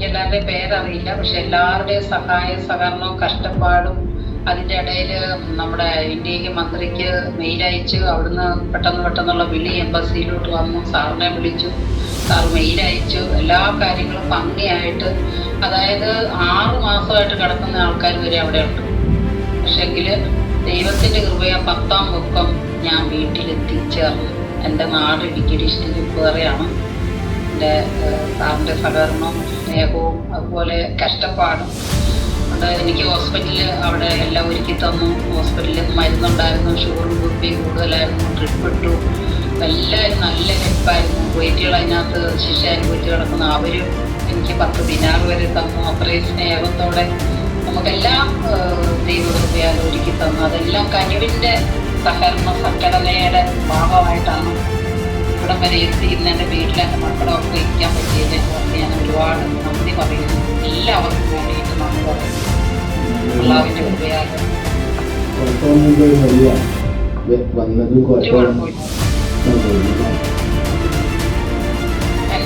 എല്ലാവരുടെയും പേരറിയില്ല. പക്ഷെ എല്ലാവരുടെയും സഹായ സഹകരണവും കഷ്ടപ്പാടും അതിൻ്റെ ഇടയിൽ നമ്മുടെ ഇന്ത്യയിലെ മന്ത്രിക്ക് മെയിൽ അയച്ചു. അവിടുന്ന് പെട്ടെന്നുള്ള വിളി എംബസിയിലോട്ട് വന്നു. സാറിനെ വിളിച്ചു, സാർ മെയിൽ അയച്ചു. എല്ലാ കാര്യങ്ങളും ഭംഗിയായിട്ട്, അതായത് 6 മാസമായിട്ട് കിടക്കുന്ന ആൾക്കാർ വരെ അവിടെ ഉണ്ട്. പക്ഷെങ്കിൽ ദൈവത്തിൻ്റെ കൃപയെ 10ാം പൊക്കം ഞാൻ വീട്ടിലെത്തിച്ചേർന്നു. എൻ്റെ നാട് ഇടുക്കി ഡിസ്ട്രിക്റ്റ് ഉപ്പുതറയാണ്. എൻ്റെ സാറിൻ്റെ സഹകരണവും സ്നേഹവും അതുപോലെ കഷ്ടപ്പാടും ഉണ്ട്. എനിക്ക് ഹോസ്പിറ്റലിൽ അവിടെ എല്ലാം ഒരുക്കി തന്നു. ഹോസ്പിറ്റലിൽ മരുന്നുണ്ടായിരുന്നു, ഷുഗറും ബിപിയും കൂടുതലായിരുന്നു, ട്രിപ്പ് ഇട്ടു. എല്ലാവരും നല്ല ഹെൽപ്പായിരുന്നു. കുവൈറ്റുകൾ അതിനകത്ത് ശിക്ഷ അനുഭവിച്ച് കിടക്കുന്ന അവരും എനിക്ക് 10 ദിനാർ വരെ തന്നു. അത്രയും സ്നേഹത്തോടെ നമുക്കെല്ലാം ദൈവകൃപയാൽ ഒരുക്കി തന്നു. അതെല്ലാം കനിവിൻ്റെ സഹകരണ സംഘടനയുടെ ഭാഗമായിട്ടാണ് ഇവിടം വരെ എത്തി. ഇന്ന് എൻ്റെ വീട്ടിൽ എൻ്റെ മക്കളൊക്കെ ഇരിക്കാൻ പറ്റിയതിനെ ഓർത്ത് ഞാൻ ഒരുപാട് നന്ദി പറയുന്നു. എല്ലാവർക്കും വേണ്ടിയിട്ട് നന്ദി പറയുന്നു. അള്ളാഹുവിൻ്റെ കൃപയാൽ ഒരു കുഴപ്പമില്ല.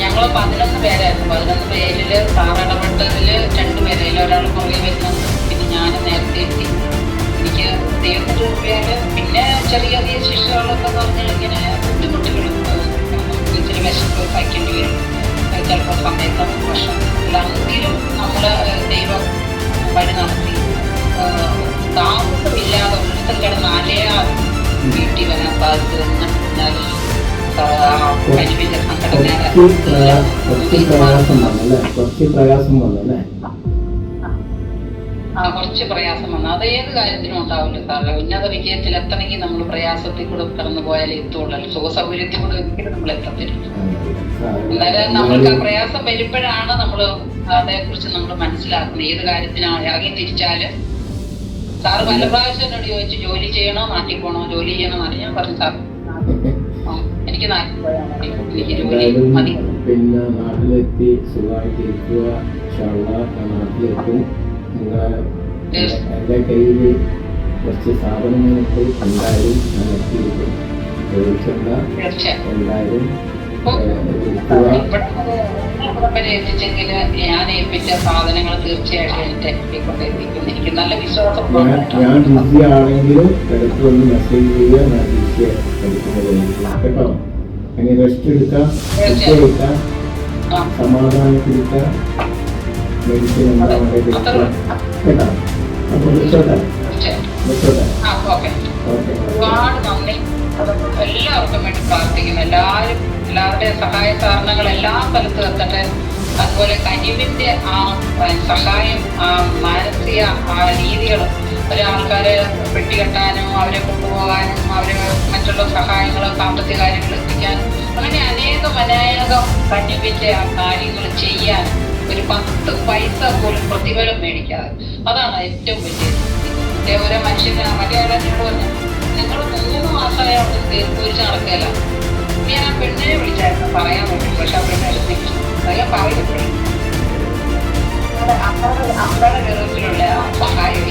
ഞങ്ങൾ 11 പേരായിരുന്നു. 11 പേരിൽ സാറിടപെട്ടതിൽ 2 പേര്, അതിൽ ഒരാൾ പുറകെ വരുന്നുണ്ട്. പിന്നെ ഞാൻ നേരത്തെ എത്തി. എനിക്ക് ദൈവത്തിൻ്റെ കൃപയാൽ പിന്നെ ചെറിയ ശിക്ഷകളൊക്കെ പറഞ്ഞ് ഇങ്ങനെ ബുദ്ധിമുട്ടുകളും ഇച്ചിരി വിശപ്പ് കഴിക്കേണ്ടി വരും ചിലപ്പോൾ സമയത്ത് വർഷം. എങ്കിലും നമ്മൾ ദൈവം വഴി നടത്തി താമസമില്ലാതെ ഒരിടത്തും കിടന്ന് അലയാതെ വീട്ടിൽ വരാൻ സാധിച്ചതെന്ന് ഞാൻ കുറച്ച് പ്രയാസം വന്നു. അത് ഏത് കാര്യത്തിനും ഉണ്ടാവില്ല സാറേ. ഉന്നത വിജയത്തിൽ എത്തണമെങ്കിൽ നമ്മൾ പ്രയാസത്തിൽ കൂടെ കടന്നു പോയാലേ എത്തുള്ളൂ. സുഖ സൗകര്യത്തിൽ കൂടെ ഒരിക്കലും നമ്മൾ എത്തത്തില്ല. അന്നേരം നമ്മൾക്ക് ആ പ്രയാസം വരുമ്പോഴാണ് നമ്മൾ അതേക്കുറിച്ച് നമ്മൾ മനസ്സിലാക്കുന്നത്. ഏത് കാര്യത്തിനാണ് ഇറങ്ങി തിരിച്ചാല് സാറ് പല പ്രാവശ്യം എന്നോട് ചോദിച്ചു, ജോലി ചെയ്യണോ നാട്ടിൽ പോകണോ, ജോലി ചെയ്യണോ എന്ന് ഞാൻ പറഞ്ഞു, സാർ എനിക്ക് നാട്ടിൽ പോയാൽ മതി, എനിക്ക് ജോലി മതി. പിന്നെ നാട്ടിലെത്തി സുഖമായിട്ടിരിക്കുക. നാട്ടിലെത്തും. എൻ്റെ കയ്യിൽ കുറച്ച് സാധനങ്ങൾക്ക് എന്തായാലും ഞാൻ എത്തിയിരിക്കും. എന്തായാലും എത്തിച്ചെങ്കിൽ ഞാൻ ഏൽപ്പിച്ച സാധനങ്ങൾ തീർച്ചയായിട്ടും എനിക്ക് നല്ല വിശ്വാസം. ഞാൻ ബിസി ആണെങ്കിലും ഇടയ്ക്ക് ഒന്ന് മെസ്സേജ് ചെയ്യുക, ഞാൻ ബിസി എടുക്കുന്നത് കേട്ടോ. അങ്ങനെ റെസ്റ്റ് എടുക്കാം, എടുക്കാം, സമാധാനത്തിരിക്കാം. മെഡിസിൻ എന്താ കേട്ടോ. അപ്പോൾ വെച്ചോട്ടെ. ഒരുപാട് നന്ദി. എല്ലാവർക്കും വേണ്ടി പ്രാർത്ഥിക്കുന്നു. എല്ലാവരുടെയും സഹായ സഹകരണങ്ങൾ എല്ലാ സ്ഥലത്തും എത്തട്ടെ. അതുപോലെ കനിവിൻ്റെ ആ സഹായം, ആ മാനസിക ആ രീതികൾ, ഒരാൾക്കാരെ പെട്ടികെട്ടാനും അവരെ കൊണ്ടുപോകാനും അവരെ മറ്റുള്ള സഹായങ്ങൾ, സാമ്പത്തിക കാര്യങ്ങൾ എത്തിക്കാനും, അങ്ങനെ അനേകം കനിവിൻ്റെ ആ കാര്യങ്ങൾ ചെയ്യാൻ ഒരു 10 പൈസ പോലും പ്രതിഫലം മേടിക്കാതെ. അതാണ് ഏറ്റവും വലിയ ഓരോ മനുഷ്യന്. മലയാളത്തിനോട് പറഞ്ഞു, നിങ്ങൾ 3 മാസമായി അവിടെ തീർക്കുറിച്ച് നടക്കുകയല്ല. ഞാൻ ആ പെണ്ണിനെ വിളിച്ചായിരുന്നു പറയാൻ വേണ്ടി. പക്ഷെ ആ പെണ്ണ് എടുത്തിട്ട് അതെല്ലാം പറയപ്പെട്ടു. അമ്മയുടെ ഗർഭത്തിലുള്ള ആ സഹായം